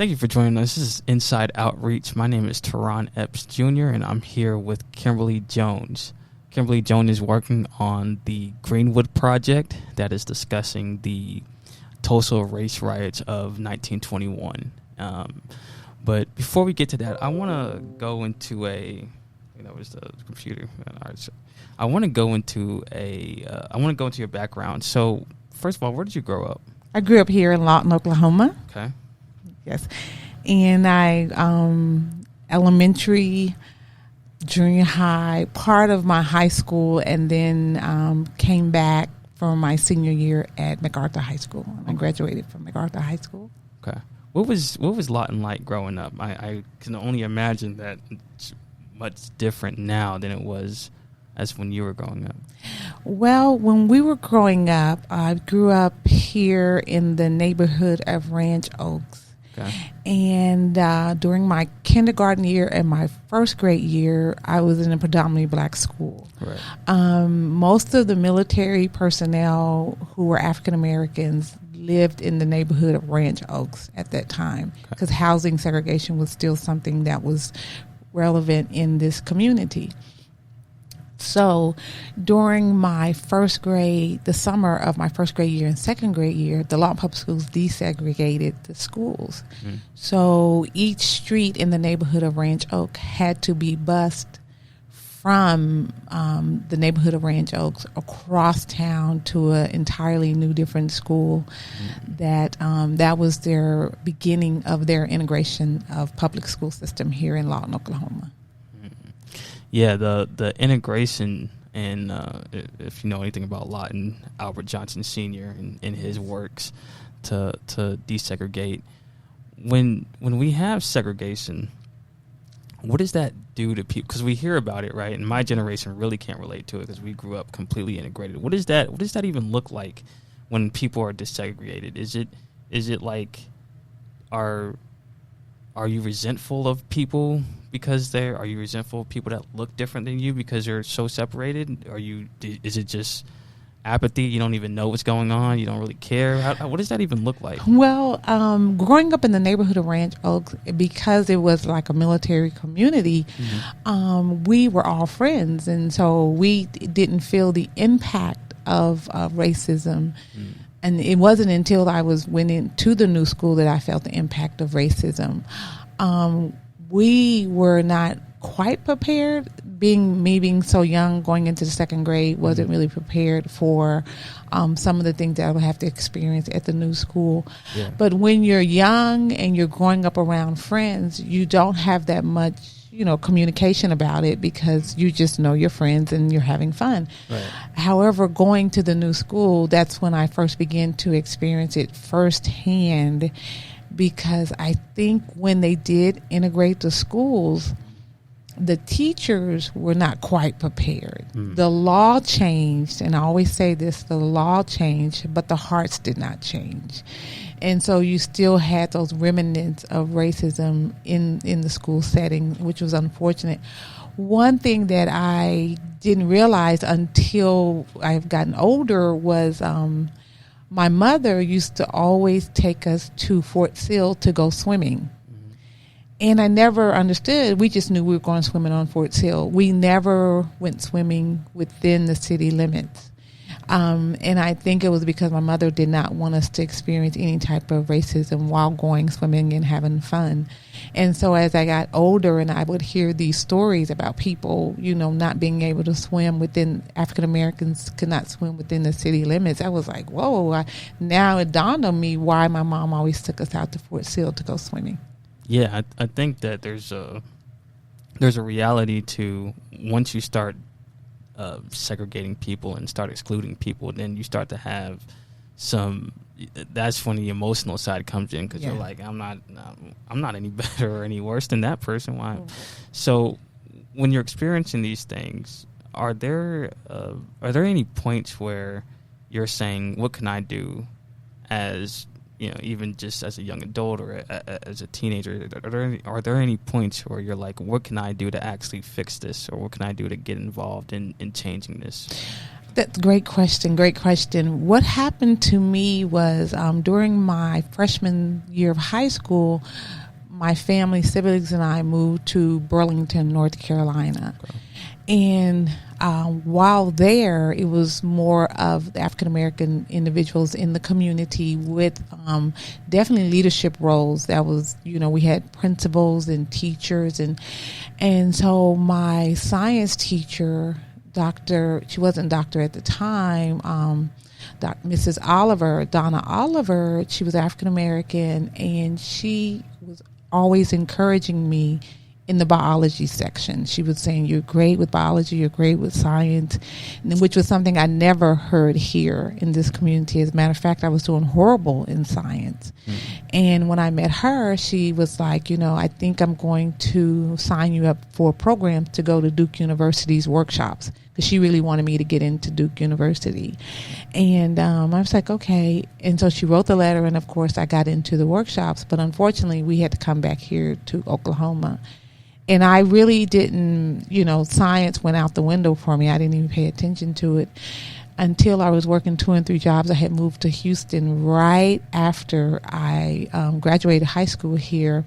Thank you for joining us. This is Inside Outreach. My name is Taron Epps Jr., and I'm here with Kimberly Jones. Kimberly Jones is working on the Greenwood project that is discussing the Tulsa race riots of 1921. But before we get to that, I want to go into where's the computer? I want to go into your background. So, first of all, where did you grow up? I grew up here in Lawton, Oklahoma. Okay. Yes. And I, elementary, junior high, part of my high school, and then came back for my senior year at MacArthur High School. I graduated from MacArthur High School. Okay. What was Lawton like growing up? I can only imagine that it's much different now than it was as when you were growing up. Well, when we were growing up, I grew up here in the neighborhood of Ranch Oaks. Okay. And during my kindergarten year and my first grade year, I was in a predominantly black school. Right. Most of the military personnel who were African Americans lived in the neighborhood of Ranch Oaks at that time, because housing segregation was still something that was relevant in this community. So during my first grade, the summer of my first grade year and second grade year, the Lawton Public Schools desegregated the schools. Mm. So each street in the neighborhood of Ranch Oak had to be bused from the neighborhood of Ranch Oaks across town to an entirely new, different school. Mm. That was their beginning of their integration of public school system here in Lawton, Oklahoma. Yeah, the integration, and if you know anything about Lawton, Albert Johnson Sr. in his works to desegregate. When we have segregation, what does that do to people? Because we hear about it, right? And my generation really can't relate to it because we grew up completely integrated. What does that even look like when people are desegregated? Is it like are you resentful of people because are you resentful of people that look different than you because you're so separated? Is it just apathy? You don't even know what's going on. You don't really care. What does that even look like? Well, growing up in the neighborhood of Ranch Oaks, because it was like a military community, mm-hmm. We were all friends, and so we didn't feel the impact of racism. Mm. And it wasn't until I went into the new school that I felt the impact of racism. We were not quite prepared. Being so young, going into the second grade, wasn't really prepared for some of the things that I would have to experience at the new school. Yeah. But when you're young and you're growing up around friends, you don't have that much, communication about it because you just know your friends and you're having fun. Right. However, going to the new school, that's when I first began to experience it firsthand, because I think when they did integrate the schools, the teachers were not quite prepared. Mm. The law changed, and I always say this, the law changed, but the hearts did not change. And so you still had those remnants of racism in the school setting, which was unfortunate. One thing that I didn't realize until I've gotten older was my mother used to always take us to Fort Sill to go swimming. Mm-hmm. And I never understood. We just knew we were going swimming on Fort Sill. We never went swimming within the city limits. And I think it was because my mother did not want us to experience any type of racism while going swimming and having fun. And so as I got older and I would hear these stories about people, not being able to swim African Americans could not swim within the city limits, I was like, whoa. Now it dawned on me why my mom always took us out to Fort Sill to go swimming. Yeah, I think that there's a reality to once you start segregating people and start excluding people, then you start to have that's when the emotional side comes in, because you're like, I'm not any better or any worse than that person. Why? Mm-hmm. So when you're experiencing these things, are there any points where you're saying, what can I do as even just as a young adult or as a teenager? Are there any points where you're like, what can I do to actually fix this, or what can I do to get involved in changing this? That's a great question. Great question. What happened to me was during my freshman year of high school, my family, siblings, and I moved to Burlington, North Carolina. Okay. And while there, it was more of the African American individuals in the community with definitely leadership roles. That was, we had principals and teachers, and so my science teacher, she wasn't doctor at the time, Mrs. Oliver, Donna Oliver, she was African American, and she was always encouraging me in the biology section. She was saying, you're great with biology, you're great with science, which was something I never heard here in this community. As a matter of fact, I was doing horrible in science. Mm-hmm. And when I met her, she was like, I think I'm going to sign you up for programs to go to Duke University's workshops, because she really wanted me to get into Duke University. And I was like, okay. And so she wrote the letter, and of course I got into the workshops, but unfortunately we had to come back here to Oklahoma. And I really didn't, science went out the window for me. I didn't even pay attention to it until I was working 2 and 3 jobs. I had moved to Houston right after I graduated high school here.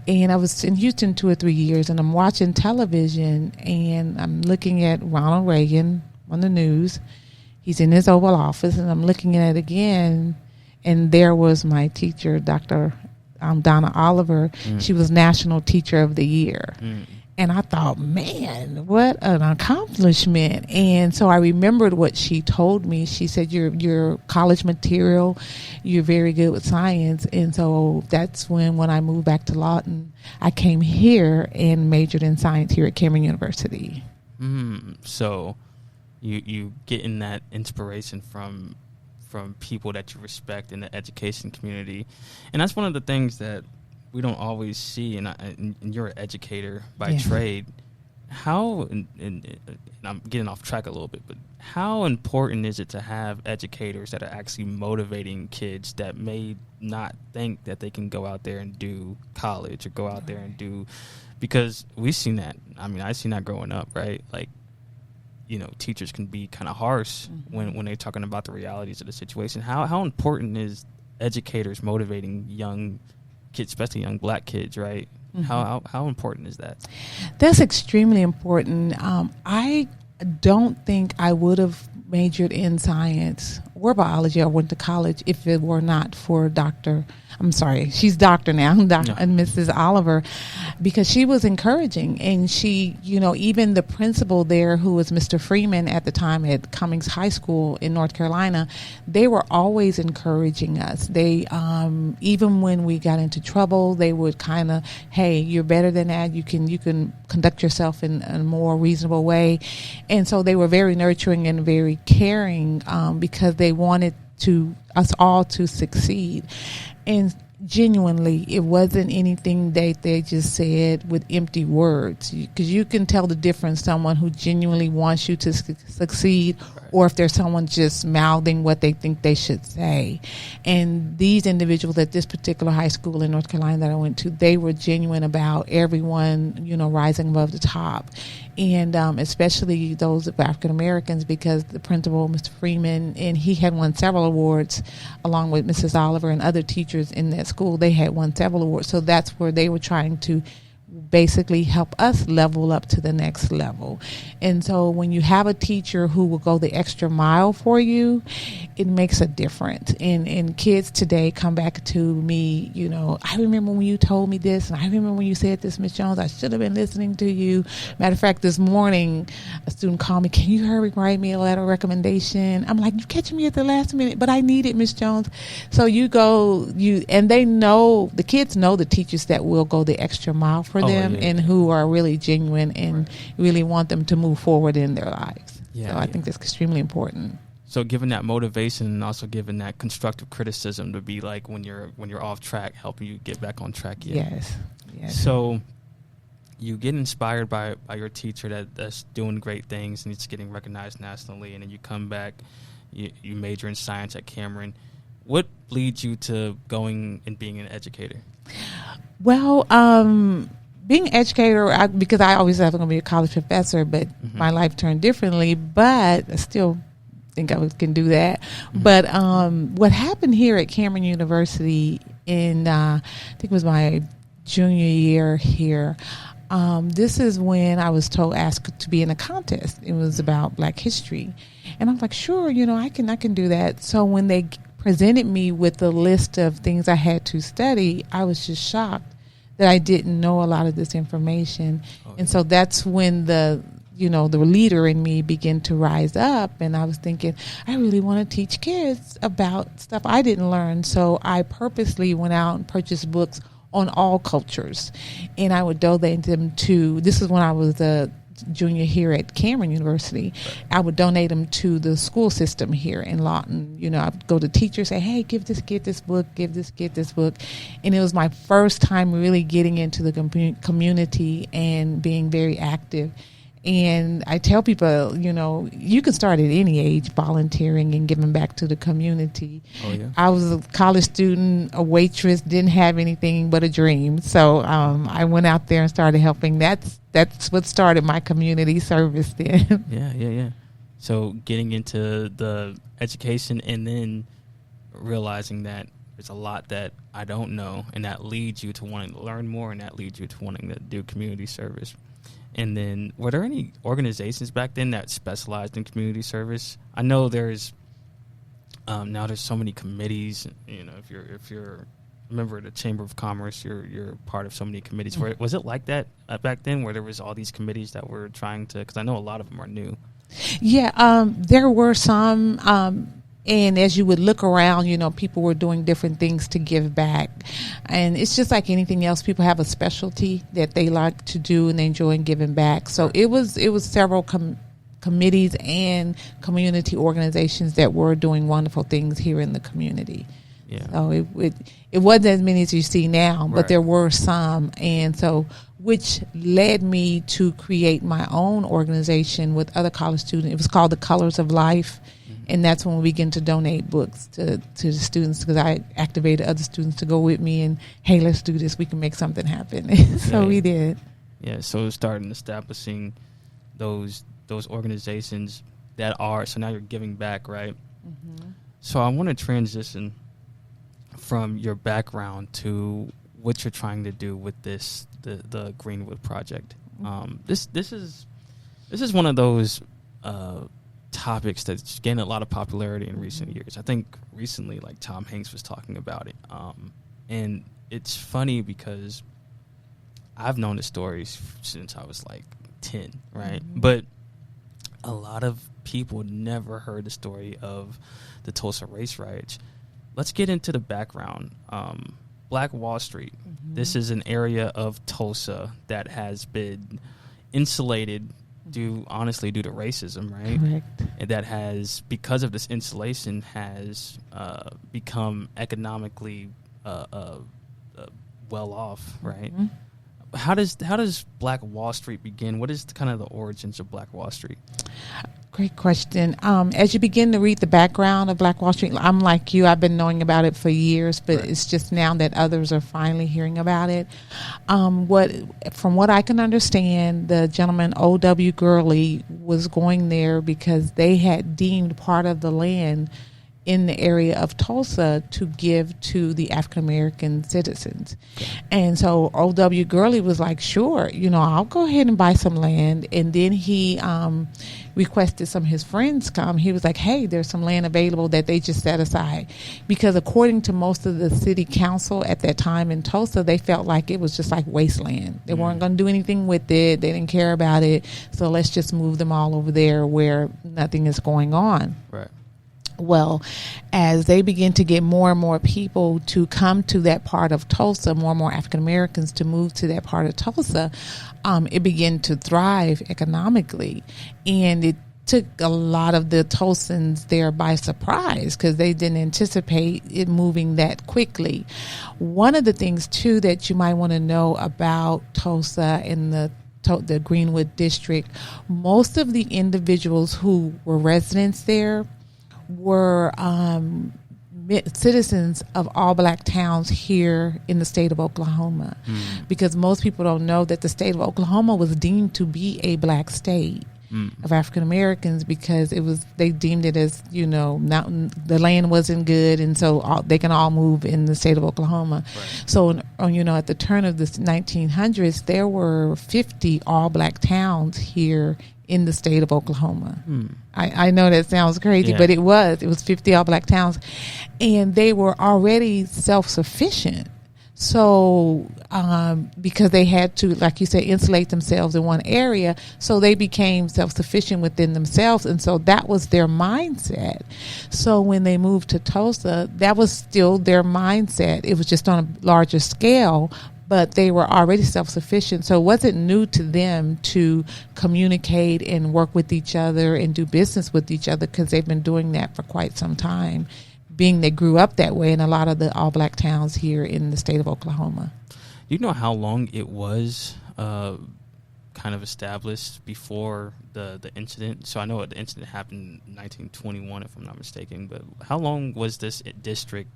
And I was in Houston 2 or 3 years, and I'm watching television, and I'm looking at Ronald Reagan on the news. He's in his Oval Office, and I'm looking at it again, and there was my teacher, Dr. Donna Oliver. Mm. She was National Teacher of the Year. Mm. And I thought, man, what an accomplishment. And so I remembered what she told me. She said, you're college material, you're very good with science. And so that's when I moved back to Lawton, I came here and majored in science here at Cameron University. So you getting that inspiration from people that you respect in the education community. And that's one of the things that we don't always see, and you're an educator by trade. How, and I'm getting off track a little bit, but how important is it to have educators that are actually motivating kids that may not think that they can go out there and do college or go out there and do, because we've seen that. I mean, I've seen that growing up, right? Like, teachers can be kind of harsh when they're talking about the realities of the situation. How important is educators motivating young kids, especially young black kids, right? Mm-hmm. How important is that? That's extremely important. I don't think I would have majored in science or biology or went to college if it were not for she's doctor now, and Mrs. Oliver, because she was encouraging. And she, even the principal there, who was Mr. Freeman at the time at Cummings High School in North Carolina, they were always encouraging us. They, even when we got into trouble, they would kind of, hey, you're better than that. You can conduct yourself in a more reasonable way. And so they were very nurturing and very caring, because they wanted us all to succeed. And genuinely, it wasn't anything that they just said with empty words, because you can tell the difference, someone who genuinely wants you to succeed, or if there's someone just mouthing what they think they should say. And these individuals at this particular high school in North Carolina that I went to, they were genuine about everyone, rising above the top. And especially those of African Americans, because the principal, Mr. Freeman, and he had won several awards along with Mrs. Oliver and other teachers in that school. They had won several awards. So that's where they were trying to basically help us level up to the next level. And so when you have a teacher who will go the extra mile for you, it makes a difference. And kids today come back to me, I remember when you told me this, and I remember when you said this, Ms. Jones, I should have been listening to you. Matter of fact, this morning, a student called me, can you hurry write me a letter of recommendation? I'm like, you catching me at the last minute, but I need it, Ms. Jones. So and they know, the kids know the teachers that will go the extra mile for them, and who are really genuine and really want them to move forward in their lives. So I think that's extremely important. So giving that motivation and also giving that constructive criticism to be like when you're off track, helping you get back on track. Yes. So you get inspired by your teacher that's doing great things and it's getting recognized nationally, and then you come back, you major in science at Cameron. What leads you to going and being an educator? Well, being an educator, because I always thought I was going to be a college professor, but my life turned differently. But I still think I can do that. But what happened here at Cameron University in, I think it was my junior year here, this is when I was asked to be in a contest. It was about Black history. And I'm like, sure, I can do that. So when they presented me with the list of things I had to study, I was just shocked that I didn't know a lot of this information. And so that's when the leader in me began to rise up, and I was thinking, I really want to teach kids about stuff I didn't learn. So I purposely went out and purchased books on all cultures, and I would donate them this is when I was a junior here at Cameron University. I would donate them to the school system here in Lawton. I'd go to teachers, say, hey, give this kid this book, give this kid this book. And it was my first time really getting into the community and being very active. And I tell people, you can start at any age volunteering and giving back to the community. Oh, yeah. I was a college student, a waitress, didn't have anything but a dream. So I went out there and started helping. That's what started my community service then. Yeah. So getting into the education and then realizing that there's a lot that I don't know, and that leads you to wanting to learn more, and that leads you to wanting to do community service. And then, were there any organizations back then that specialized in community service? I know there's now there's so many committees. If you're a member of the Chamber of Commerce, you're part of so many committees. Was it like that back then, where there was all these committees that were trying to? Because I know a lot of them are new. Yeah, there were some. And as you would look around, people were doing different things to give back. And it's just like anything else. People have a specialty that they like to do and they enjoy giving back. So it was several committees and community organizations that were doing wonderful things here in the community. Yeah. So it wasn't as many as you see now, but there were some. And so which led me to create my own organization with other college students. It was called the Colors of Life. And that's when we began to donate books to the students, because I activated other students to go with me and, hey, let's do this. We can make something happen. So we did. Yeah, so starting establishing those organizations that are, so now you're giving back, right? Mm-hmm. So I want to transition from your background to what you're trying to do with the Greenwood project. This is one of those topics that's gained a lot of popularity in recent years. I think recently, like, Tom Hanks was talking about it. And it's funny because I've known the stories since I was like 10, right? Mm-hmm. But a lot of people never heard the story of the Tulsa race riots. Let's get into the background. Black Wall Street. Mm-hmm. This is an area of Tulsa that has been insulated due to racism, right? Correct. And that has, because of this insulation, has become economically well off, right? Mm-hmm. How does Black Wall Street begin? What is kind of the origins of Black Wall Street? Great question. As you begin to read the background of Black Wall Street, I'm like you. I've been knowing about it for years, but It's just now that others are finally hearing about it. From what I can understand, the gentleman O.W. Gurley was going there because they had deemed part of the land in the area of Tulsa to give to the African American citizens. Okay. And so O.W. Gurley was like, sure, I'll go ahead and buy some land. And then he requested some of his friends come. He was like, hey, there's some land available that they just set aside. Because according to most of the city council at that time in Tulsa, they felt like it was just like wasteland. They weren't going to do anything with it. They didn't care about it. So let's just move them all over there where nothing is going on. Right. Well, as they begin to get more and more people to come to that part of Tulsa, more and more African Americans to move to that part of Tulsa, it began to thrive economically. And it took a lot of the Tulsans there by surprise because they didn't anticipate it moving that quickly. One of the things, too, that you might want to know about Tulsa and the Greenwood district, most of the individuals who were residents there were citizens of all black towns here in the state of Oklahoma, because most people don't know that the state of Oklahoma was deemed to be a black state. of African Americans because they deemed it as, not, the land wasn't good, and so they can all move in the state of Oklahoma. Right. So, at the turn of the 1900s, there were 50 all-black towns here in the state of Oklahoma. I know that sounds crazy, but it was 50 all-black towns, and they were already self-sufficient. So, because they had to, like you said, insulate themselves in one area, so they became self-sufficient within themselves, and so that was their mindset. So when they moved to Tulsa, that was still their mindset. It was just on a larger scale, but they were already self-sufficient, so it wasn't new to them to communicate and work with each other and do business with each other because they've been doing that for quite some time, being they grew up that way in a lot of the all-black towns here in the state of Oklahoma. Do you know how long it was kind of established before the incident? So I know the incident happened in 1921, if I'm not mistaken, but how long was this district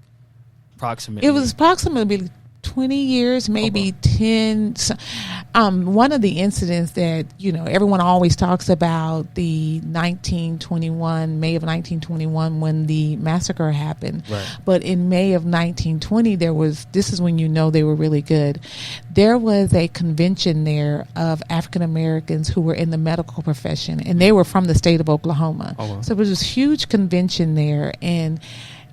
approximately? It was approximately 20 years, maybe 10. One of the incidents that, everyone always talks about, the May of 1921, when the massacre happened. Right. But in May of 1920, this is when they were really good. There was a convention there of African Americans who were in the medical profession, and they were from the state of Oklahoma. Oh, wow. So it was this huge convention there, and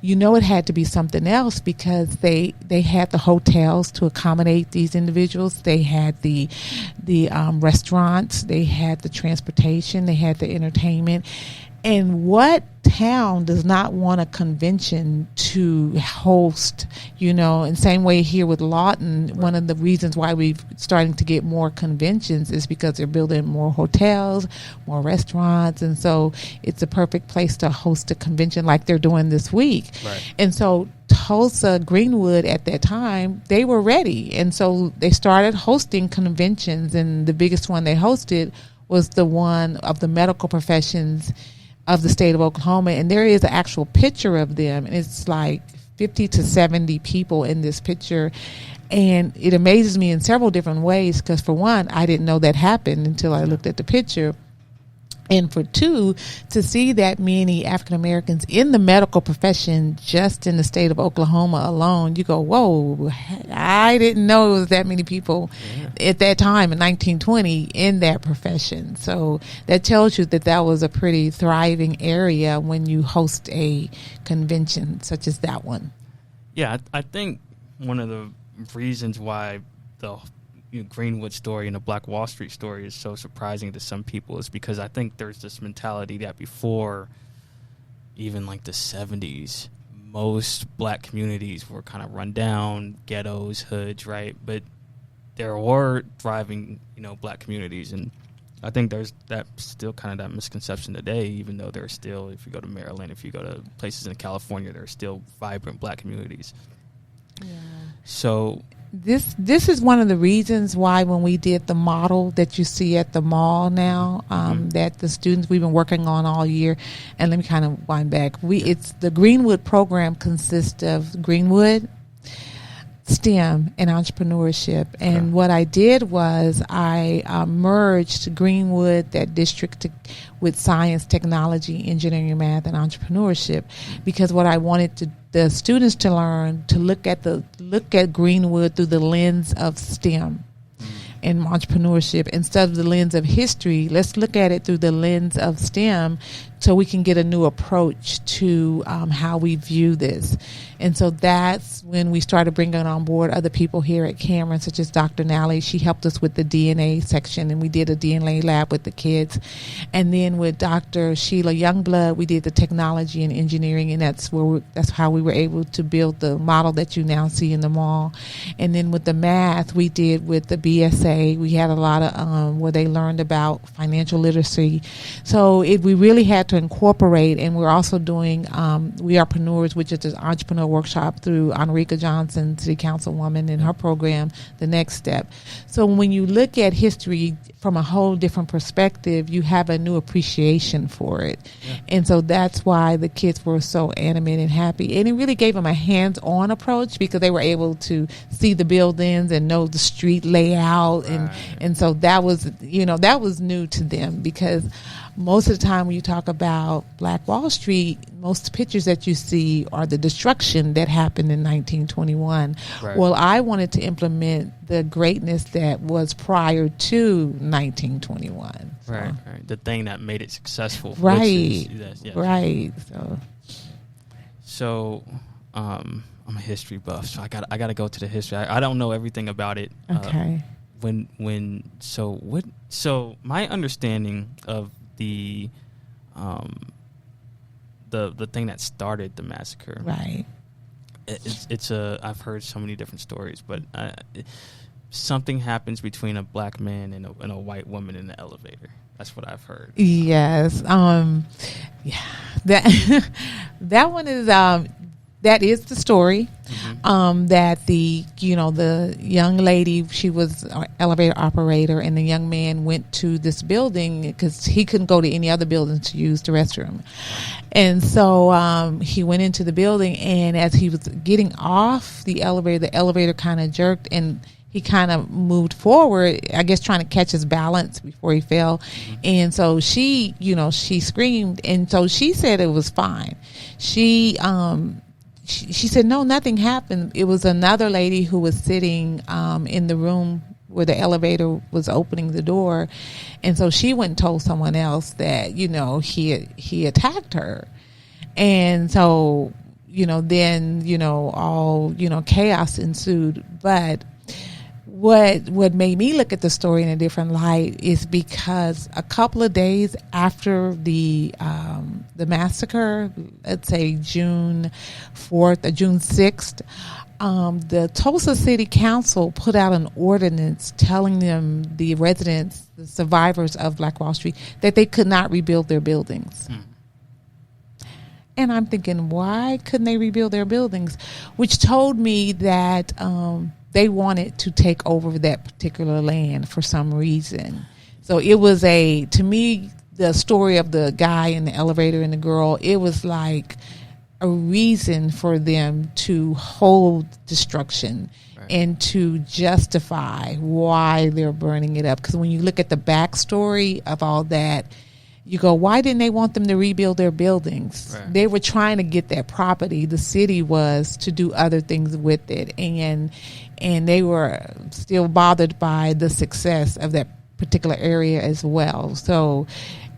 it had to be something else because they had the hotels to accommodate these individuals. They had the restaurants. They had the transportation. They had the entertainment. And what town does not want a convention to host, and same way here with Lawton, right. One of the reasons why we're starting to get more conventions is because they're building more hotels, more restaurants, and so it's a perfect place to host a convention like they're doing this week. Right. And so Tulsa, Greenwood at that time, they were ready, and so they started hosting conventions, and the biggest one they hosted was the one of the medical professions of the state of Oklahoma, and there is an actual picture of them, and it's like 50 to 70 people in this picture, and it amazes me in several different ways because, for one, I didn't know that happened until I looked at the picture, and for two, to see that many African Americans in the medical profession just in the state of Oklahoma alone, you go, whoa, I didn't know it was that many people at that time in 1920 in that profession. So that tells you that was a pretty thriving area when you host a convention such as that one. Yeah, I think one of the reasons why the Greenwood story and the Black Wall Street story is so surprising to some people is because I think there's this mentality that before even like the 70s, most black communities were kind of run down, ghettos, hoods, right? But there were thriving, black communities, and I think there's that still kind of that misconception today, even though there's still, if you go to Maryland, if you go to places in California, there are still vibrant black communities. Yeah. So This is one of the reasons why when we did the model that you see at the mall now, that the students we've been working on all year, and let me kind of wind back. It's the Greenwood program consists of Greenwood, STEM, and entrepreneurship. And what I did was I merged Greenwood, that district, with science, technology, engineering, math, and entrepreneurship, because what I wanted the students to learn to look at Greenwood through the lens of STEM and entrepreneurship instead of the lens of history. Let's look at it through the lens of STEM so we can get a new approach to how we view this. And so that's when we started bringing on board other people here at Cameron, such as Dr. Nally. She helped us with the DNA section, and we did a DNA lab with the kids. And then with Dr. Sheila Youngblood, we did the technology and engineering, and that's how we were able to build the model that you now see in the mall. And then with the math, we did with the BSA. We had a lot of where they learned about financial literacy. So we really had to to incorporate, and we're also doing We Arepreneurs, which is an entrepreneur workshop through Enrica Johnson, City Councilwoman, and her program, The Next Step. So when you look at history from a whole different perspective, you have a new appreciation for it. Yeah. And so that's why the kids were so animated and happy. And it really gave them a hands-on approach because they were able to see the buildings and know the street layout. Right. And so that was, that was new to them, because most of the time when you talk about Black Wall Street, most pictures that you see are the destruction that happened in 1921. Right. Well, I wanted to implement the greatness that was prior to 1921. So. Right. The thing that made it successful. Right. Yes. Right. So, I'm a history buff, so I got to go to the history. I don't know everything about it. Okay. So my understanding of the thing that started the massacre. Right. I've heard so many different stories, but something happens between a black man and a white woman in the elevator. That's what I've heard. Yes. That one is that is the story. Mm-hmm. That the young lady, she was an elevator operator, and the young man went to this building because he couldn't go to any other building to use the restroom. And so he went into the building, and as he was getting off the elevator kind of jerked, and he kind of moved forward, I guess trying to catch his balance before he fell. Mm-hmm. And so she screamed, and so she said it was fine. She said, no, nothing happened. It was another lady who was sitting in the room where the elevator was opening the door. And so she went and told someone else that, he attacked her. And so, then, all, chaos ensued. But what made me look at the story in a different light is because a couple of days after the massacre, let's say June 4th or June 6th, the Tulsa City Council put out an ordinance telling them, the residents, the survivors of Black Wall Street, that they could not rebuild their buildings. And I'm thinking, why couldn't they rebuild their buildings? Which told me that they wanted to take over that particular land for some reason. So it was to me, the story of the guy in the elevator and the girl, it was like a reason for them to hold destruction. Right. And to justify why they're burning it up. Because when you look at the backstory of all that, you go, why didn't they want them to rebuild their buildings? Right. They were trying to get that property. The city was to do other things with it. And they were still bothered by the success of that particular area as well. So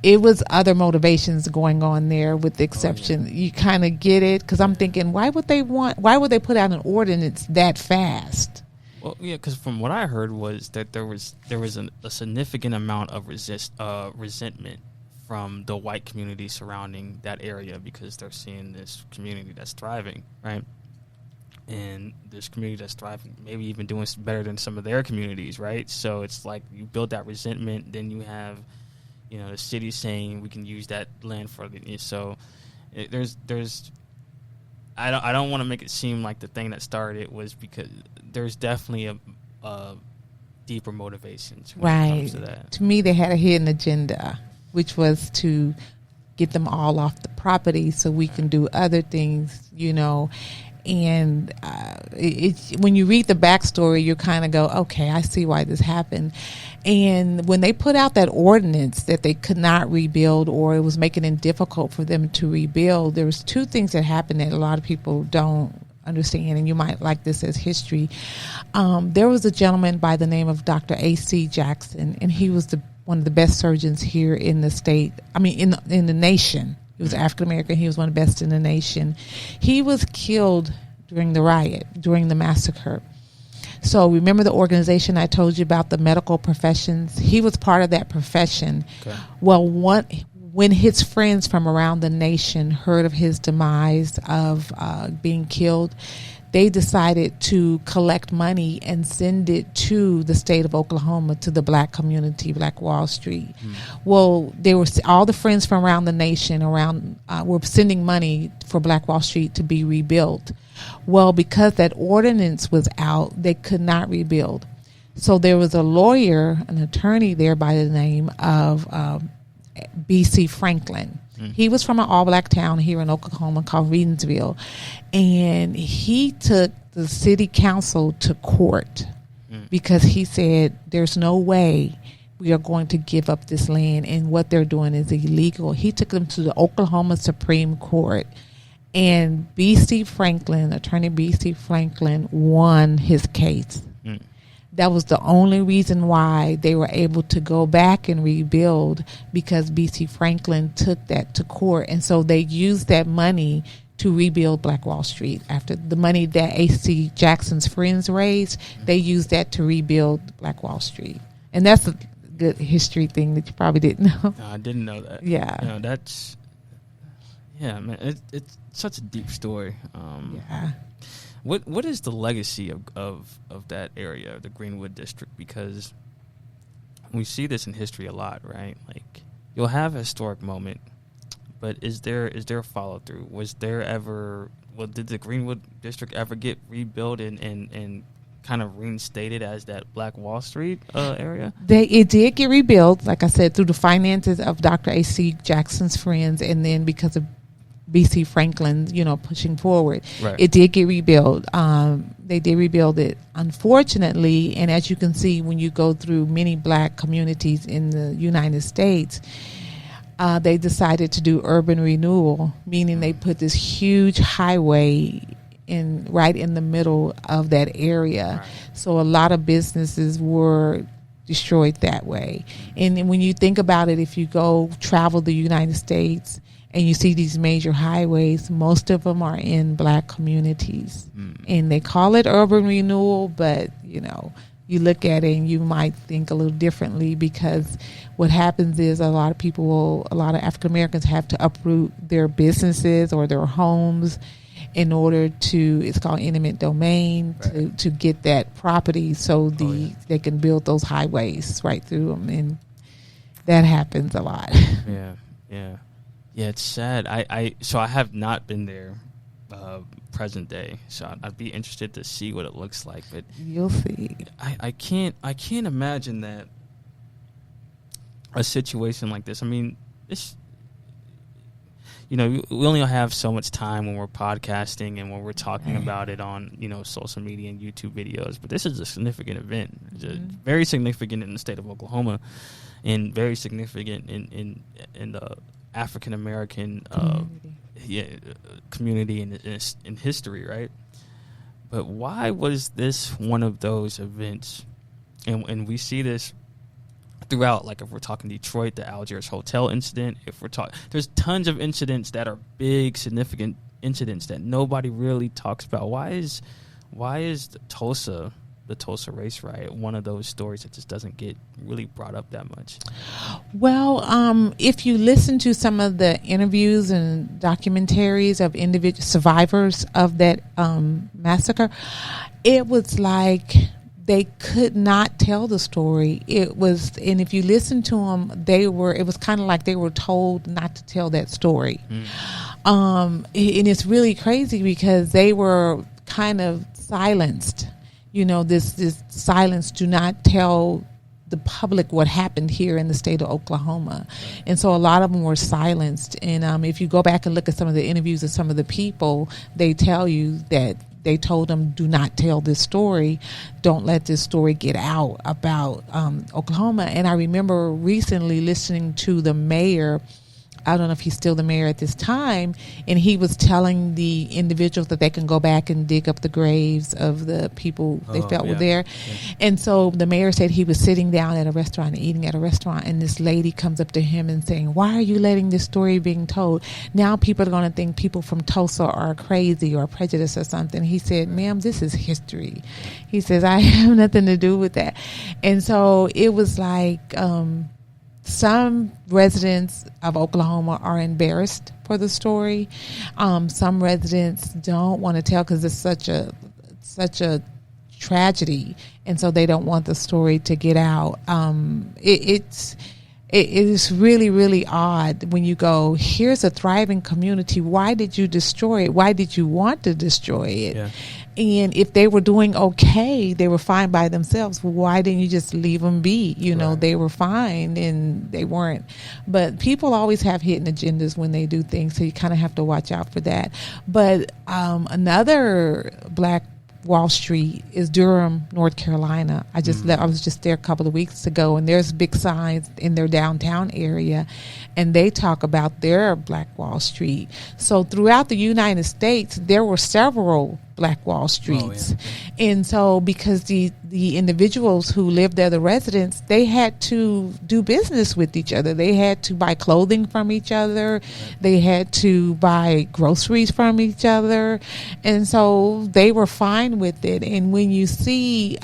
it was other motivations going on there, with the exception. You kind of get it, because I'm thinking, why would they put out an ordinance that fast? Well, yeah, because from what I heard was that there was a significant amount of resentment from the white community surrounding that area, because they're seeing this community that's thriving, right? And this community that's thriving, maybe even doing better than some of their communities, right? So it's like you build that resentment, then you have, the city saying we can use that land for the. So there's. I don't want to make it seem like the thing that started it was because there's definitely a deeper motivations when it comes to that. To me, they had a hidden agenda, which was to get them all off the property so we can do other things, And when you read the backstory, you kind of go, okay, I see why this happened. And when they put out that ordinance that they could not rebuild, or it was making it difficult for them to rebuild, there was two things that happened that a lot of people don't understand, and you might like this as history. There was a gentleman by the name of Dr. A.C. Jackson, and he was one of the best surgeons here in the state. I mean, in the nation. He was African American. He was one of the best in the nation. He was killed during the massacre. So remember the organization I told you about, the medical professions? He was part of that profession. Okay. Well, when his friends from around the nation heard of his demise, of being killed, they decided to collect money and send it to the state of Oklahoma, to the black community, Black Wall Street. Well, they were all the friends from around the nation were sending money for Black Wall Street to be rebuilt. Well, because that ordinance was out, they could not rebuild. So there was a lawyer, an attorney there by the name of B.C. Franklin. He was from an all-black town here in Oklahoma called Reedensville, and he took the city council to court because he said there's no way we are going to give up this land, and what they're doing is illegal. He took them to the Oklahoma Supreme Court, and attorney B.C. Franklin won his case. That was the only reason why they were able to go back and rebuild, because B.C. Franklin took that to court. And so they used that money to rebuild Black Wall Street. After the money that A.C. Jackson's friends raised, they used that to rebuild Black Wall Street. And that's a good history thing that you probably didn't know. No, I didn't know that. Yeah. Man, it's such a deep story. Yeah. What is the legacy of that area, the Greenwood district? Because we see this in history a lot, right? Like, you'll have a historic moment, but is there a follow through? Did the Greenwood district ever get rebuilt and kind of reinstated as that Black Wall Street area? It did get rebuilt, like I said, through the finances of Dr. A.C. Jackson's friends, and then because of B.C. Franklin, pushing forward. Right. It did get rebuilt. They did rebuild it, unfortunately, and as you can see when you go through many black communities in the United States, they decided to do urban renewal, meaning they put this huge highway right in the middle of that area. Right. So a lot of businesses were destroyed that way. And when you think about it, if you go travel the United States and you see these major highways, most of them are in black communities. And they call it urban renewal, but, you look at it and you might think a little differently, because what happens is a lot of African Americans have to uproot their businesses or their homes in order to, it's called eminent domain, right, to get that property so they can build those highways right through them. And that happens a lot. Yeah, it's sad. So I have not been there present day, so I'd be interested to see what it looks like. But you'll see. I can't imagine that a situation like this. I mean, this, we only have so much time when we're podcasting and when we're talking about it on social media and YouTube videos. But this is a significant event. It's very significant in the state of Oklahoma, and very significant in the African American community in history, right? But why was this one of those events? And we see this throughout, like if we're talking Detroit, the Algiers Hotel incident, if we're talking, there's tons of incidents that are big, significant incidents that nobody really talks about. Why is the Tulsa race riot one of those stories that just doesn't get really brought up that much? Well, if you listen to some of the interviews and documentaries of individual survivors of that massacre, it was like they could not tell the story. And if you listen to them, it was kind of like they were told not to tell that story. And it's really crazy because they were kind of silenced. This silence, do not tell the public what happened here in the state of Oklahoma. And so a lot of them were silenced. And if you go back and look at some of the interviews of some of the people, they tell you that they told them, do not tell this story. Don't let this story get out about Oklahoma. And I remember recently listening to the mayor. I don't know if he's still the mayor at this time, and he was telling the individuals that they can go back and dig up the graves of the people they felt were there. Yeah. And so the mayor said he was sitting down at a restaurant, eating at a restaurant, and this lady comes up to him and saying, why are you letting this story being told? Now people are going to think people from Tulsa are crazy or prejudiced or something. He said, ma'am, this is history. He says, I have nothing to do with that. And so it was like... some residents of Oklahoma are embarrassed for the story. Some residents don't want to tell because it's such a such a tragedy, and so they don't want the story to get out. It is really, really odd when you go, here's a thriving community. Why did you destroy it? Why did you want to destroy it? Yeah. And if they were doing okay, they were fine by themselves. Why didn't you just leave them be? You know, they were fine and they weren't. But people always have hidden agendas when they do things, so you kind of have to watch out for that. But another Black Wall Street is Durham, North Carolina. I was just there a couple of weeks ago, and there's big signs in their downtown area, and they talk about their Black Wall Street. So throughout the United States, there were several Black Wall Streets. And so because the individuals who lived there, the residents, they had to do business with each other. They had to buy clothing from each other. They had to buy groceries from each other. And so they were fine with it. And when you see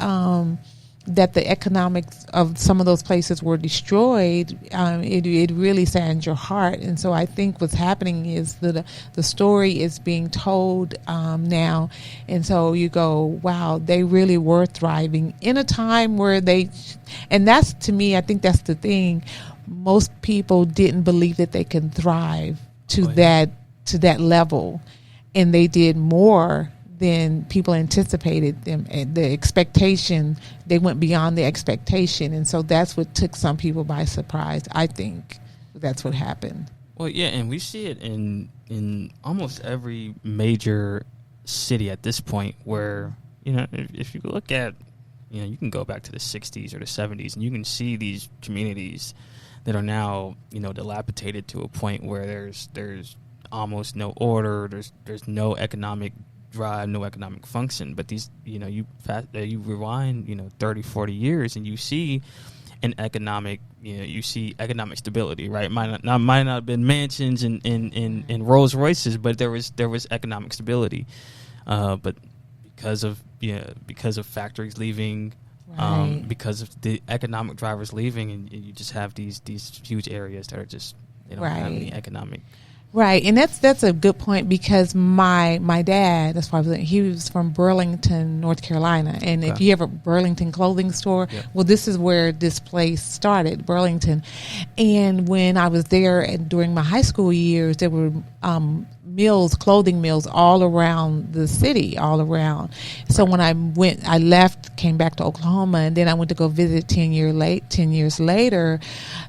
that the economics of some of those places were destroyed, it really saddens your heart. And so I think what's happening is the story is being told now. And so you go, wow, they really were thriving in a time where and that's, to me, I think that's the thing. Most people didn't believe that they can thrive to that level. And they did more than people anticipated them. The expectation, they went beyond the expectation. And so that's what took some people by surprise. I think that's what happened. Well, yeah, and we see it in almost every major city at this point where, you know, if you look at, you know, you can go back to the 60s or the 70s and you can see these communities that are now, you know, dilapidated to a point where there's almost no order, there's no economic drive, no economic function. But these, you know, you rewind, you know, 30, 40 years and you see an economic, you know, you see economic stability, right? Might not have been mansions and Rolls Royces, but there was economic stability. But because of factories leaving, right. Because of the economic drivers leaving, and you just have these huge areas that are just, they don't have any economic. Right, and that's a good point, because my dad, that's why he was from Burlington, North Carolina, and if you have a Burlington clothing store, well, this is where this place started, Burlington. And when I was there and during my high school years, there were clothing mills all around the city, all around. So when I left, came back to Oklahoma, and then I went to go visit 10 years later,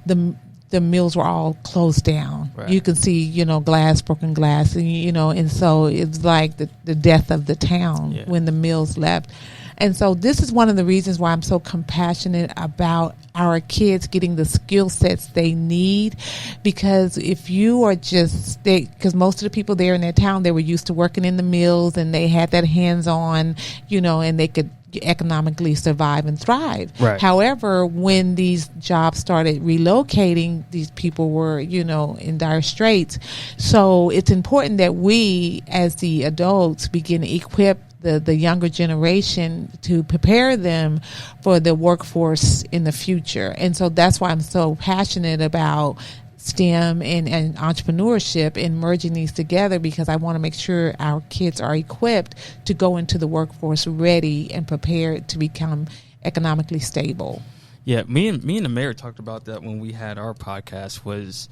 the mills were all closed down. Right. You can see, you know, broken glass, and, you know, and so it was like the death of the town when the mills left. And so this is one of the reasons why I'm so compassionate about our kids getting the skill sets they need, because if you are because most of the people there in their town, they were used to working in the mills and they had that hands-on, you know, and they could economically survive and thrive. Right. However, when these jobs started relocating, these people were, you know, in dire straits. So it's important that we, as the adults, begin to equip the younger generation to prepare them for the workforce in the future. And so that's why I'm so passionate about STEM and entrepreneurship and merging these together, because I want to make sure our kids are equipped to go into the workforce ready and prepared to become economically stable. Yeah, me and the mayor talked about that when we had our podcast. Was,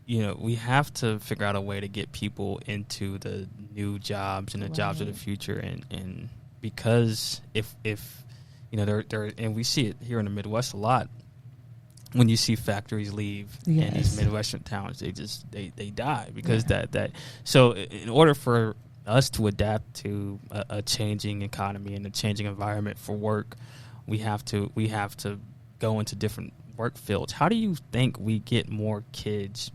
you know, we have to figure out a way to get people into the new jobs and the jobs of the future, and because if you know, there and we see it here in the Midwest a lot. When you see factories leave in these Midwestern towns, they die because that. So in order for us to adapt to a changing economy and a changing environment for work, we have to go into different work fields. How do you think we get more kids?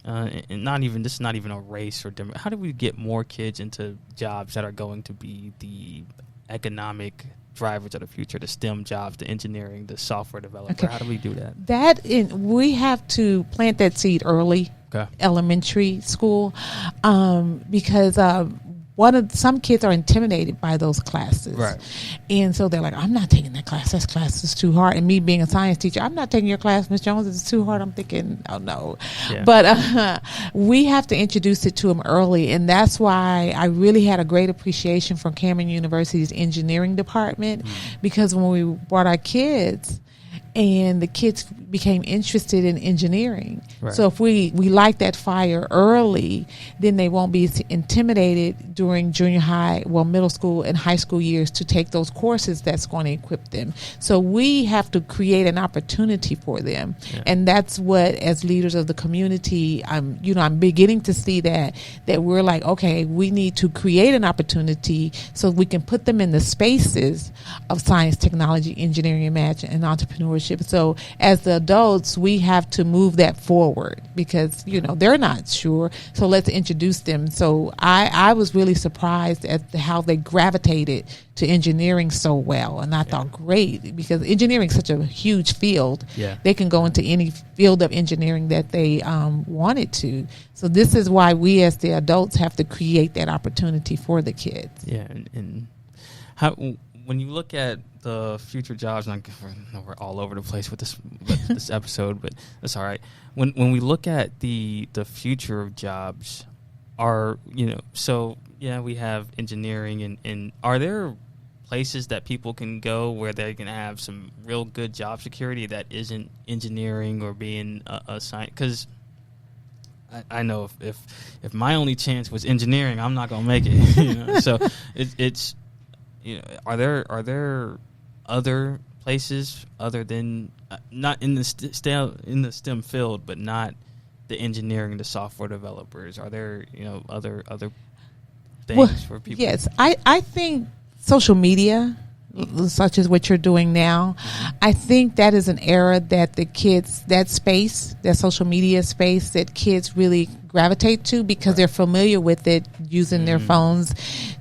And this is not even a race or how do we get more kids into jobs that are going to be the economic drivers of the future, the STEM jobs, the engineering, the software developer? Okay. How do we do that? We have to plant that seed early, elementary school, because some kids are intimidated by those classes. Right. And so they're like, I'm not taking that class. That class is too hard. And me being a science teacher, I'm not taking your class, Ms. Jones. It's too hard. I'm thinking, oh, no. Yeah. But we have to introduce it to them early. And that's why I really had a great appreciation from Cameron University's engineering department, because when we brought our kids, and the kids became interested in engineering. Right. So if we light that fire early, then they won't be intimidated during junior high, middle school and high school years to take those courses that's going to equip them. So we have to create an opportunity for them. Yeah. And that's what, as leaders of the community, I'm beginning to see that we're like, okay, we need to create an opportunity so we can put them in the spaces of science, technology, engineering, and math, and entrepreneurship. So as the adults, we have to move that forward because, they're not sure. So let's introduce them. So I was really surprised at how they gravitated to engineering so well. And I thought, great, because engineering is such a huge field. Yeah. They can go into any field of engineering that they wanted to. So this is why we as the adults have to create that opportunity for the kids. Yeah. And how, when you look at the future jobs, and we're all over the place with this episode, but that's all right. When we look at the future of jobs, we have engineering, and are there places that people can go where they can have some real good job security that isn't engineering or being a science? Because I know if my only chance was engineering, I'm not gonna make it. So it's. Are there other places other than not in the STEM field, but not the engineering, the software developers? Are there other things for people? Yes, I think social media, such as what you're doing now, I think that is an era that the kids, that social media space, that kids really gravitate to because they're familiar with it, using their phones,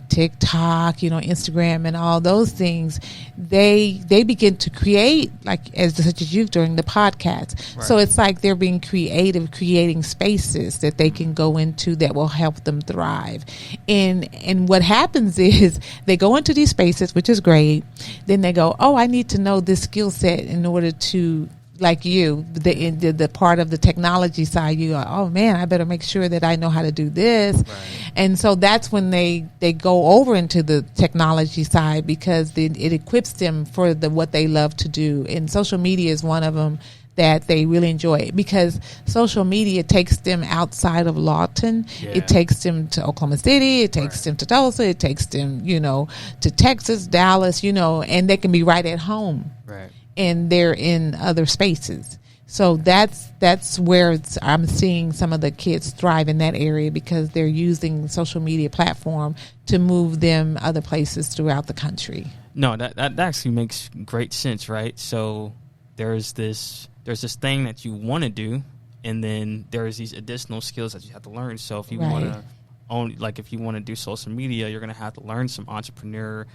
TikTok, Instagram, and all those things. They begin to create, such as you during the podcast. Right. So it's like they're being creative, creating spaces that they can go into that will help them thrive. And what happens is they go into these spaces, which is great. Then they go, oh, I need to know this skill set in order to, like you, the part of the technology side, you go, oh man, I better make sure that I know how to do this. Right. And so that's when they go over into the technology side, because it equips them for what they love to do. And social media is one of them that they really enjoy, because social media takes them outside of Lawton. Yeah. It takes them to Oklahoma City. It takes them to Tulsa. It takes them, to Texas, Dallas, and they can be right at home. Right. And they're in other spaces. So that's where I'm seeing some of the kids thrive in that area, because they're using social media platform to move them other places throughout the country. No, that actually makes great sense, right? So there's this thing that you want to do, and then there's these additional skills that you have to learn. So if you want to if you want to do social media, you're going to have to learn some entrepreneur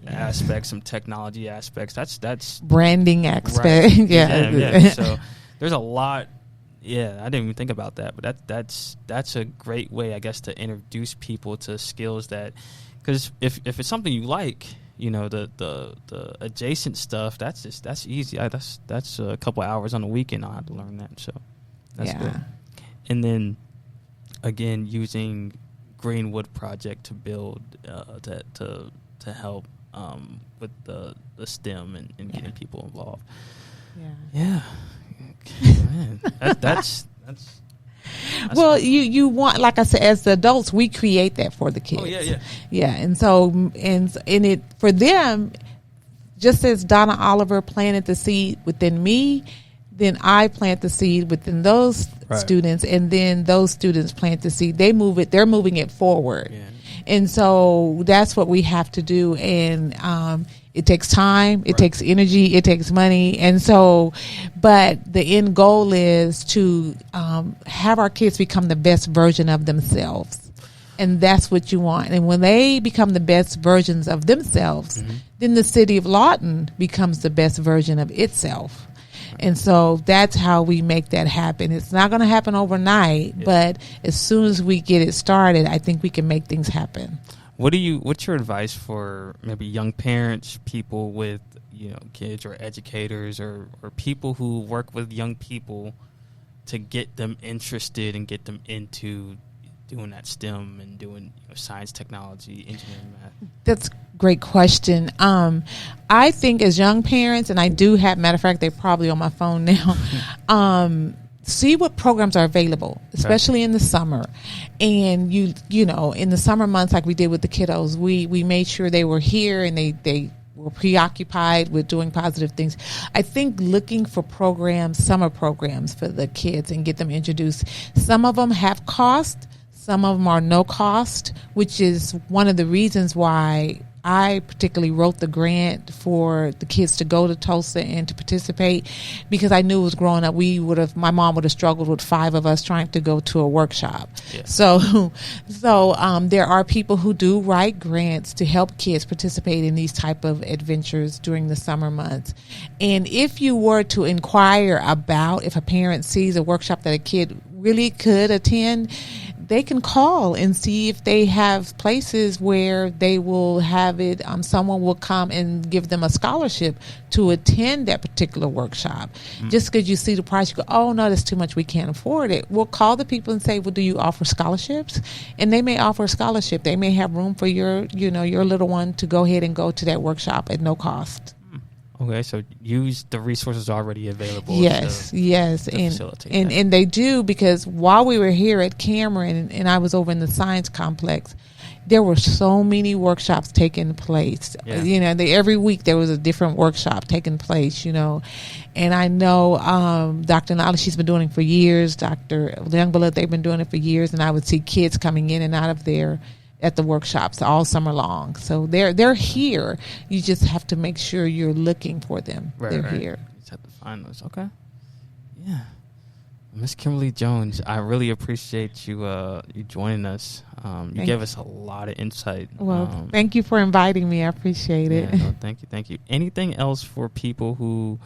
aspects, some technology aspects. That's branding aspect. Right. Yeah. So there's a lot. Yeah, I didn't even think about that, but that's a great way, I guess, to introduce people to skills that, because if it's something you like, the adjacent stuff, that's easy. That's a couple hours on the weekend. I'll have to learn that. So that's good. And then again, using Greenwood project to build to help with the STEM and getting people involved. Yeah. Man, that's well, you want, like I said, as the adults, we create that for the kids. Oh yeah. And so and it for them, just as Donna Oliver planted the seed within me, then I plant the seed within those students, and then those students plant the seed. They're moving it forward. Yeah. And so that's what we have to do. And it takes time, it takes energy, it takes money. And so, but the end goal is to have our kids become the best version of themselves. And that's what you want. And when they become the best versions of themselves, then the city of Lawton becomes the best version of itself. And so that's how we make that happen. It's not going to happen overnight, but as soon as we get it started, I think we can make things happen. What's your advice for maybe young parents, people with, kids, or educators, or people who work with young people to get them interested and get them into doing that STEM and doing science, technology, engineering, math? That's a great question. I think as young parents, and I do have, matter of fact, they're probably on my phone now, see what programs are available, especially in the summer. And in the summer months, like we did with the kiddos, we made sure they were here and they were preoccupied with doing positive things. I think looking for programs, summer programs for the kids, and get them introduced. Some of them have cost, some of them are no cost, which is one of the reasons why I particularly wrote the grant for the kids to go to Tulsa and to participate, because I knew it was growing up. My mom would have struggled with 5 of us trying to go to a workshop. Yeah. So there are people who do write grants to help kids participate in these type of adventures during the summer months. And if you were to inquire about if a parent sees a workshop that a kid really could attend, they can call and see if they have places where they will have it. Someone will come and give them a scholarship to attend that particular workshop. Just because you see the price, you go, oh, no, that's too much. We can't afford it. We'll call the people and say, well, do you offer scholarships? And they may offer a scholarship. They may have room for your little one to go ahead and go to that workshop at no cost. Okay, so use the resources already available. Yes, and they do, because while we were here at Cameron and I was over in the science complex, there were so many workshops taking place. Yeah. Every week there was a different workshop taking place. And I know Dr. Nala, she's been doing it for years. Dr. Youngblood, they've been doing it for years, and I would see kids coming in and out of there at the workshops all summer long. So they're here. You just have to make sure you're looking for them. They're here. You just have to find those. Okay. Yeah. Miss Kimberly Jones, I really appreciate you joining us. You gave us a lot of insight. Well, thank you for inviting me. I appreciate it. No, thank you. Anything else for people who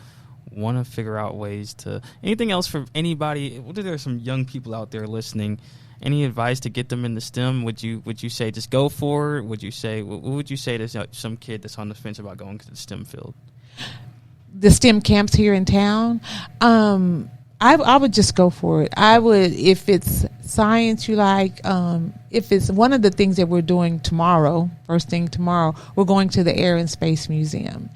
want to figure out ways to, anything else for anybody? What if there are some young people out there listening? Any advice to get them in the STEM? Would you say just go for it? What would you say to some kid that's on the fence about going to the STEM field? The STEM camps here in town, I would just go for it. I would, if it's science you like, if it's one of the things that we're doing tomorrow, first thing tomorrow, we're going to the Air and Space Museum.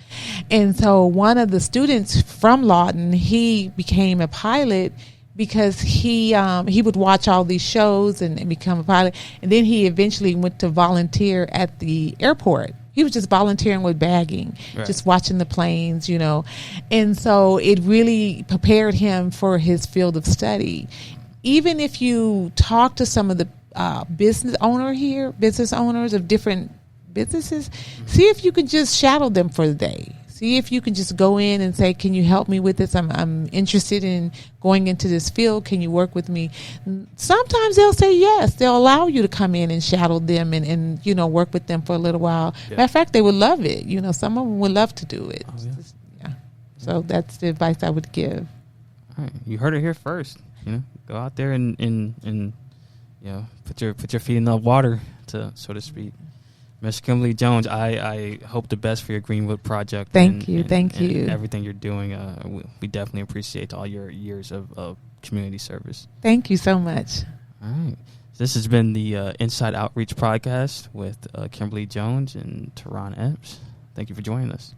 And so one of the students from Lawton, he became a pilot because he would watch all these shows and become a pilot. And then he eventually went to volunteer at the airport. He was just volunteering with bagging, just watching the planes, And so it really prepared him for his field of study. Even if you talk to some of the business owners of different businesses, see if you can just shadow them for the day. See if you can just go in and say, can you help me with this? I'm interested in going into this field. Can you work with me? Sometimes they'll say yes. They'll allow you to come in and shadow them and work with them for a little while. Yeah. Matter of fact, they would love it. Some of them would love to do it. Oh, yeah. So that's the advice I would give. All right. You heard it here first. Go out there and put your feet in the water, so to speak. Ms. Kimberly Jones, I hope the best for your Greenwood project. Thank you. And everything you're doing. We definitely appreciate all your years of community service. Thank you so much. All right. This has been the Inside Outreach podcast with Kimberly Jones and Taron Epps. Thank you for joining us.